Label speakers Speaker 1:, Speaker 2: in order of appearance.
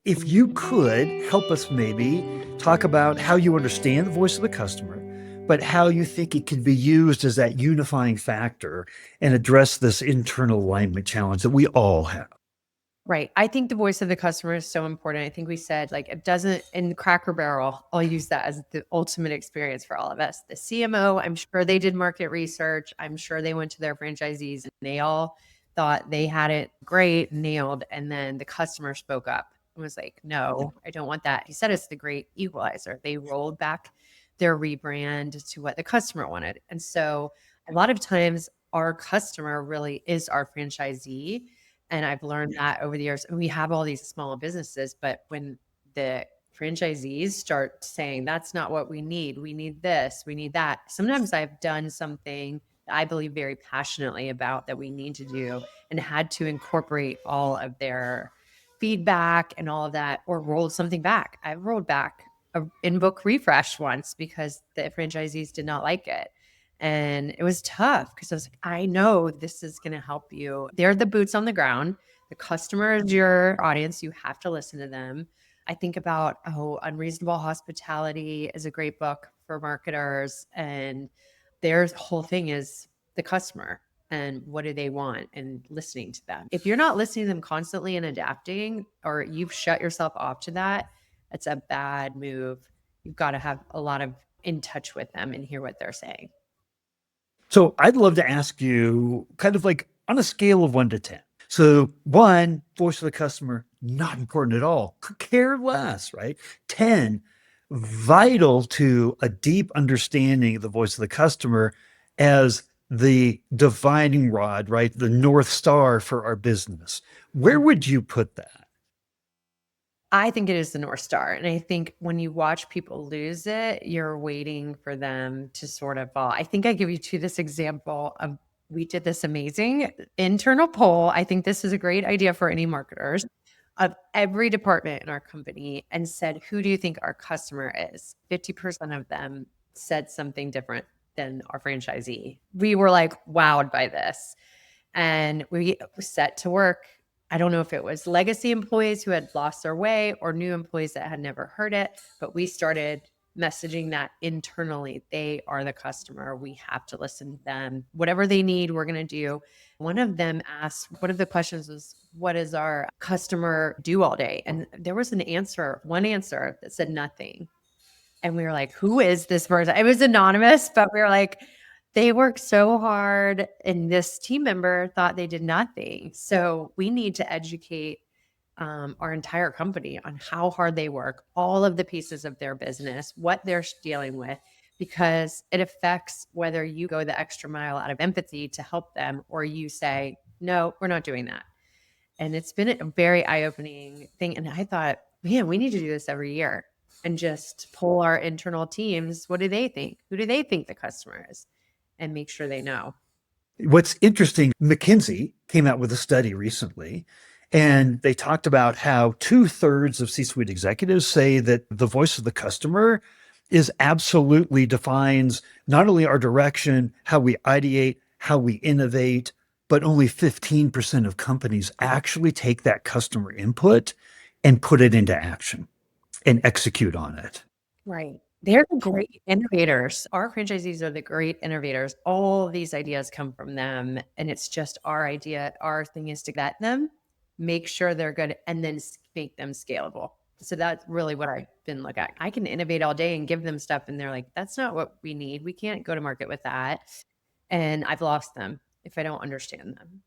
Speaker 1: If you could help us maybe talk about how you understand the voice of the customer, but how you think it can be used as that unifying factor and address this internal alignment challenge that we all have.
Speaker 2: Right. I think the voice of the customer is so important. I think we said like it doesn't in Cracker Barrel, I'll use that as the ultimate experience for all of us. The CMO, I'm sure they did market research. I'm sure they went to their franchisees and they all thought they had it great, nailed. And then the customer spoke up and was like, no, I don't want that. He said it's the great equalizer. They rolled back their rebrand to what the customer wanted. And so a lot of times our customer really is our franchisee, and I've learned that over the years. And we have all these small businesses, but when the franchisees start saying, that's not what we need this, we need that. Sometimes I've done something that I believe very passionately about that we need to do and had to incorporate all of their feedback and all of that, or rolled something back. I rolled back a in-book refresh once because the franchisees did not like it. And it was tough because I was like, I know this is going to help you. They're the boots on the ground. The customer is your audience. You have to listen to them. I think about, Unreasonable Hospitality is a great book for marketers. And their whole thing is the customer and what do they want and listening to them. If you're not listening to them constantly and adapting, or you've shut yourself off to that, it's a bad move. You've got to have a lot of in touch with them and hear what they're saying.
Speaker 1: So I'd love to ask you kind of like on a scale of 1 to 10. So one, voice of the customer, not important at all. Could care less, right? 10, vital to a deep understanding of the voice of the customer as the dividing rod, right? The North Star for our business. Where would you put that?
Speaker 2: I think it is the North Star. And I think when you watch people lose it, you're waiting for them to sort of fall. I think I give you to this example of we did this amazing internal poll. I think this is a great idea for any marketers of every department in our company and said, who do you think our customer is? 50% of them said something different than our franchisee. We were like wowed by this. And we set to work. I don't know if it was legacy employees who had lost their way or new employees that had never heard it, but we started messaging that internally. They are the customer. We have to listen to them. Whatever they need, we're going to do. One of them asked, one of the questions was, what does our customer do all day? And there was one answer that said nothing. And we were like, who is this person? It was anonymous, but we were like, they work so hard. And this team member thought they did nothing. So we need to educate our entire company on how hard they work, all of the pieces of their business, what they're dealing with, because it affects whether you go the extra mile out of empathy to help them or you say, no, we're not doing that. And it's been a very eye-opening thing. And I thought, man, we need to do this every year and just poll our internal teams. What do they think? Who do they think the customer is? And make sure they know.
Speaker 1: What's interesting, McKinsey came out with a study recently, and they talked about how 2/3 of C suite executives say that the voice of the customer is absolutely defines not only our direction, how we ideate, how we innovate, but only 15% of companies actually take that customer input and put it into action and execute on it.
Speaker 2: Right. They're the great innovators. Our franchisees are the great innovators. All of these ideas come from them. And it's just our idea. Our thing is to get them, make sure they're good, and then make them scalable. So that's really what I've been looking at. I can innovate all day and give them stuff, and they're like, that's not what we need. We can't go to market with that. And I've lost them if I don't understand them.